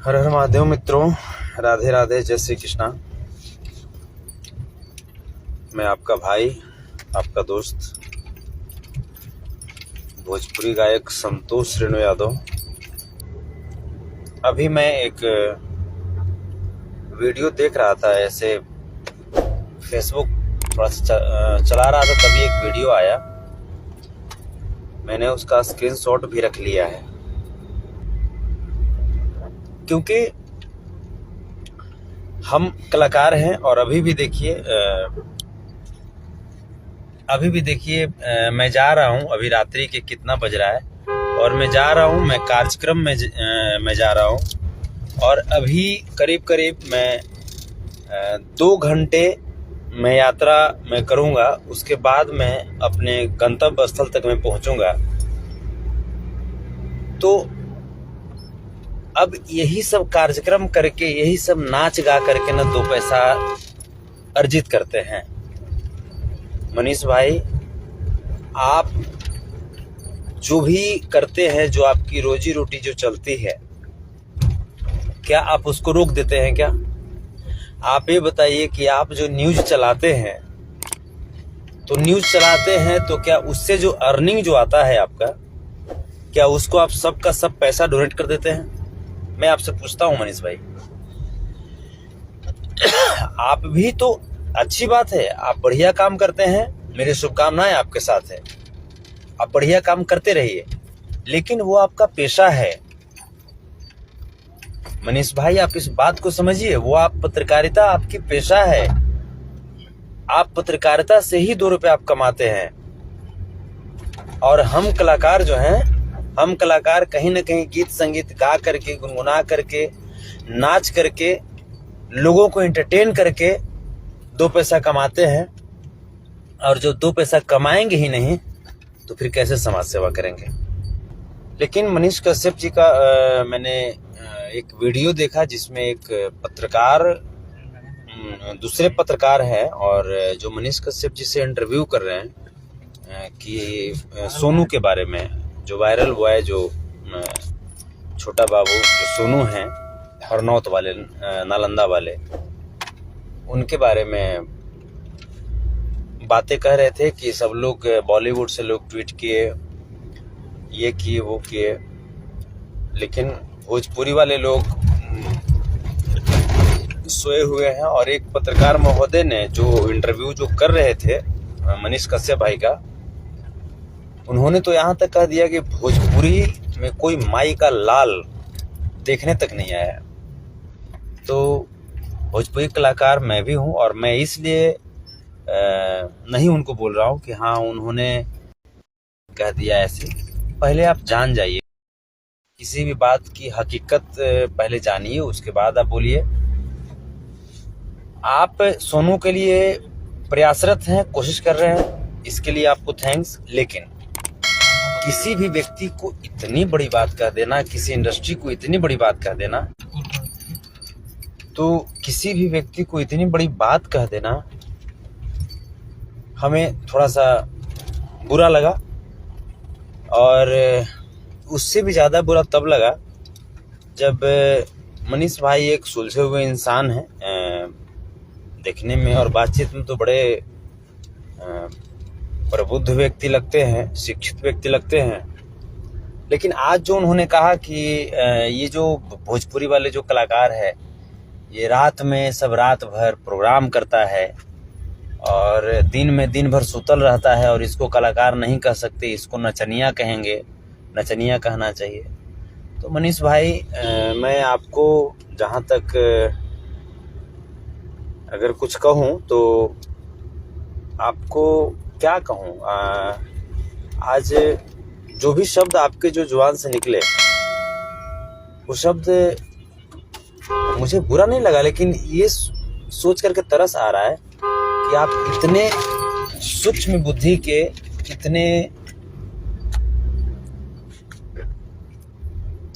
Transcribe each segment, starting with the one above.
हर हर महादेव मित्रों, राधे राधे, जय श्री कृष्णा। मैं आपका भाई, आपका दोस्त, भोजपुरी गायक संतोष रेणु यादव। अभी मैं एक वीडियो देख रहा था, ऐसे फेसबुक थोड़ा सा चला रहा था, तभी एक वीडियो आया। मैंने उसका स्क्रीनशॉट भी रख लिया है, क्योंकि हम कलाकार हैं। और अभी भी देखिए मैं जा रहा हूँ। अभी रात्रि के कितना बज रहा है और मैं जा रहा हूँ, मैं कार्यक्रम में मैं जा रहा हूँ। और अभी करीब मैं 2 घंटे मैं यात्रा मैं करूँगा। उसके बाद मैं अपने गंतव्य स्थल तक मैं पहुँचूँगा। तो अब यही सब कार्यक्रम करके, यही सब नाच गा करके ना 2 पैसा अर्जित करते हैं। मनीष भाई, आप जो भी करते हैं, जो आपकी रोजी रोटी जो चलती है, क्या आप उसको रोक देते हैं क्या? आप ये बताइए कि आप जो न्यूज़ चलाते हैं, तो न्यूज़ चलाते हैं तो क्या उससे जो अर्निंग जो आता है आपका, क्या उसको आप सबका सब पैसा डोनेट कर देते हैं? मैं आपसे पूछता हूं मनीष भाई। आप भी तो, अच्छी बात है, आप बढ़िया काम करते हैं, मेरी शुभकामनाएं आपके साथ है। आप बढ़िया काम करते रहिए, लेकिन वो आपका पेशा है। मनीष भाई, आप इस बात को समझिए। वो आप पत्रकारिता आपकी पेशा है। आप पत्रकारिता से ही 2 रुपए आप कमाते हैं। और हम कलाकार जो हैं, हम कलाकार कहीं ना कहीं गीत संगीत गा करके, गुनगुना करके, नाच करके, लोगों को एंटरटेन करके 2 पैसा कमाते हैं। और जो 2 पैसा कमाएंगे ही नहीं तो फिर कैसे समाज सेवा करेंगे? लेकिन मनीष कश्यप जी का मैंने एक वीडियो देखा, जिसमें एक पत्रकार, दूसरे पत्रकार हैं, और जो मनीष कश्यप जी से इंटरव्यू कर रहे हैं कि सोनू के बारे में, जो वायरल हुआ है, जो छोटा बाबू जो सोनू हैं, हरनौत वाले, नालंदा वाले, उनके बारे में बातें कह रहे थे कि सब लोग बॉलीवुड से लोग ट्वीट किए, ये किए, वो किए, लेकिन भोजपुरी वाले लोग सोए हुए हैं। और एक पत्रकार महोदय ने जो इंटरव्यू जो कर रहे थे मनीष कश्यप भाई का, उन्होंने तो यहाँ तक कह दिया कि भोजपुरी में कोई माई का लाल देखने तक नहीं आया। तो भोजपुरी कलाकार मैं भी हूँ, और मैं इसलिए नहीं उनको बोल रहा हूँ कि हाँ उन्होंने कह दिया ऐसे। पहले आप जान जाइए, किसी भी बात की हकीकत पहले जानिए, उसके बाद आप बोलिए। आप सोनू के लिए प्रयासरत हैं, कोशिश कर रहे हैं, इसके लिए आपको थैंक्स। लेकिन किसी भी व्यक्ति को इतनी बड़ी बात कह देना, किसी इंडस्ट्री को इतनी बड़ी बात कह देना, तो किसी भी व्यक्ति को इतनी बड़ी बात कह देना हमें थोड़ा सा बुरा लगा। और उससे भी ज़्यादा बुरा तब लगा जब मनीष भाई एक सुलझे हुए इंसान हैं, देखने में और बातचीत में तो बड़े प्रबुद्ध व्यक्ति लगते हैं, शिक्षित व्यक्ति लगते हैं। लेकिन आज जो उन्होंने कहा कि ये जो भोजपुरी वाले जो कलाकार है, ये रात भर प्रोग्राम करता है और दिन भर सुतल रहता है, और इसको कलाकार नहीं कह सकते, इसको नचनिया कहेंगे, नचनिया कहना चाहिए। तो मनीष भाई, मैं आपको जहाँ तक अगर कुछ कहूँ तो आपको क्या कहूँ, आज जो भी शब्द आपके जो जुबान से निकले, वो शब्द मुझे बुरा नहीं लगा, लेकिन ये सोच करके तरस आ रहा है कि आप इतने सूक्ष्म बुद्धि के,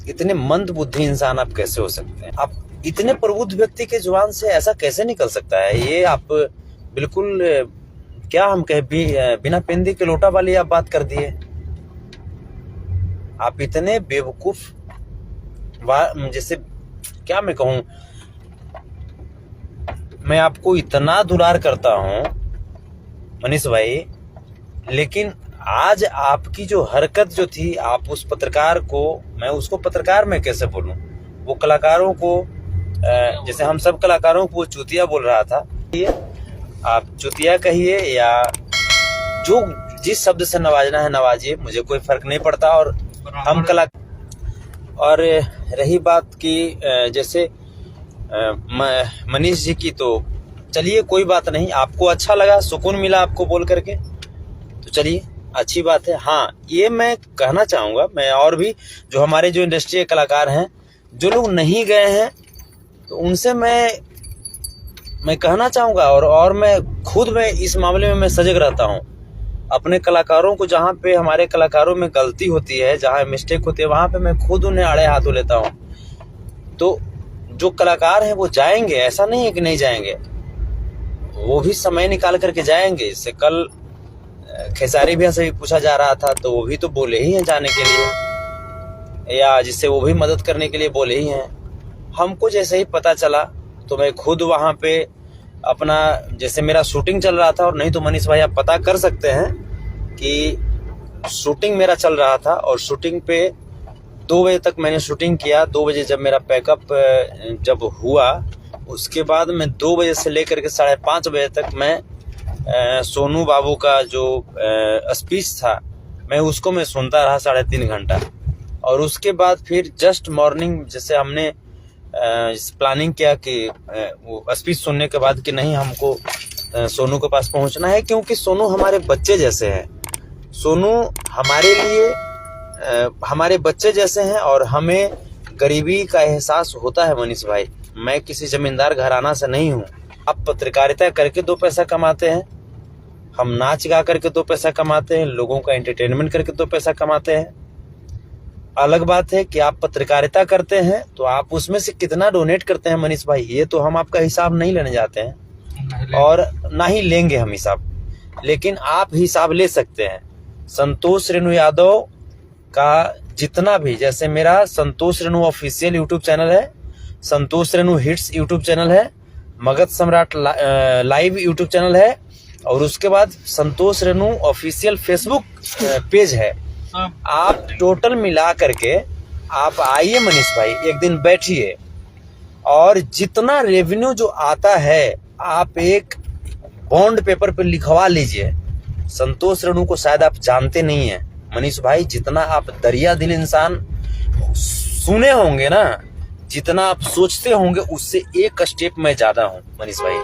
इतने मंद बुद्धि इंसान आप कैसे हो सकते हैं? आप इतने प्रबुद्ध व्यक्ति के जुबान से ऐसा कैसे निकल सकता है? ये आप बिल्कुल, क्या हम कहें, बिना पेंदी के लोटा वाली आप बात कर दिए। आप इतने बेवकूफ, जैसे क्या मैं कहूँ, मैं आपको इतना दुलार करता हूँ मनीष भाई, लेकिन आज आपकी जो हरकत जो थी, आप उस पत्रकार को, मैं उसको पत्रकार में कैसे बोलूं, वो कलाकारों को, जैसे हम सब कलाकारों को वो चूतिया बोल रहा था। आप चूतिया कहिए या जो जिस शब्द से नवाजना है नवाजिए, मुझे कोई फर्क नहीं पड़ता। और हम कला, और रही बात की जैसे मनीष जी की, तो चलिए कोई बात नहीं, आपको अच्छा लगा, सुकून मिला आपको बोल करके, तो चलिए अच्छी बात है। हाँ, ये मैं कहना चाहूँगा, मैं और भी जो हमारे जो इंडस्ट्री के कलाकार हैं, जो लोग नहीं गए हैं, तो उनसे मैं कहना चाहूँगा, और मैं खुद में इस मामले में मैं सजग रहता हूँ। अपने कलाकारों को, जहाँ पे हमारे कलाकारों में गलती होती है, जहाँ मिस्टेक होती है, वहाँ पे मैं खुद उन्हें आड़े हाथों लेता हूँ। तो जो कलाकार हैं वो जाएंगे, ऐसा नहीं है कि नहीं जाएंगे, वो भी समय निकाल करके जाएंगे। इससे कल खेसारी भैया से भी पूछा जा रहा था, तो वो भी तो बोले ही हैं जाने के लिए, या जिससे वो भी मदद करने के लिए बोले ही हैं। हमको जैसे ही पता चला तो मैं खुद वहाँ पे अपना, जैसे मेरा शूटिंग चल रहा था, और नहीं तो मनीष भाई आप पता कर सकते हैं कि शूटिंग मेरा चल रहा था, और शूटिंग पे 2 बजे तक मैंने शूटिंग किया। 2 बजे जब मेरा पैकअप जब हुआ, उसके बाद मैं 2 बजे से लेकर के 5:30 बजे तक मैं सोनू बाबू का जो स्पीच था, मैं उसको मैं सुनता रहा 3.5 घंटा। और उसके बाद फिर जस्ट मॉर्निंग, जैसे हमने प्लानिंग किया कि वो स्पीच सुनने के बाद कि नहीं, हमको सोनू के पास पहुंचना है, क्योंकि सोनू हमारे बच्चे जैसे हैं। सोनू हमारे लिए हमारे बच्चे जैसे हैं, और हमें गरीबी का एहसास होता है मनीष भाई। मैं किसी जमींदार घराना से नहीं हूँ। आप पत्रकारिता करके 2 पैसा कमाते हैं, हम नाच गा करके 2 पैसा कमाते हैं, लोगों का एंटरटेनमेंट करके 2 पैसा कमाते हैं। अलग बात है कि आप पत्रकारिता करते हैं तो आप उसमें से कितना डोनेट करते हैं मनीष भाई, ये तो हम आपका हिसाब नहीं लेने जाते हैं, और ना ही लेंगे हम हिसाब। लेकिन आप हिसाब ले सकते हैं। संतोष रेणु यादव का जितना भी, जैसे मेरा संतोष रेणु ऑफिशियल यूट्यूब चैनल है, संतोष रेणु हिट्स यूट्यूब चैनल है, मगध सम्राट लाइव यूट्यूब चैनल है, और उसके बाद संतोष रेणु ऑफिशियल फेसबुक पेज है। आप टोटल मिला करके आप आइए मनीष भाई, एक दिन बैठिए, और जितना रेवेन्यू जो आता है आप एक बॉन्ड पेपर पे लिखवा लीजिए। संतोष रेणु को शायद आप जानते नहीं हैं मनीष भाई, जितना आप दरिया दिल इंसान सुने होंगे ना, जितना आप सोचते होंगे, उससे एक स्टेप मैं ज्यादा हूँ मनीष भाई।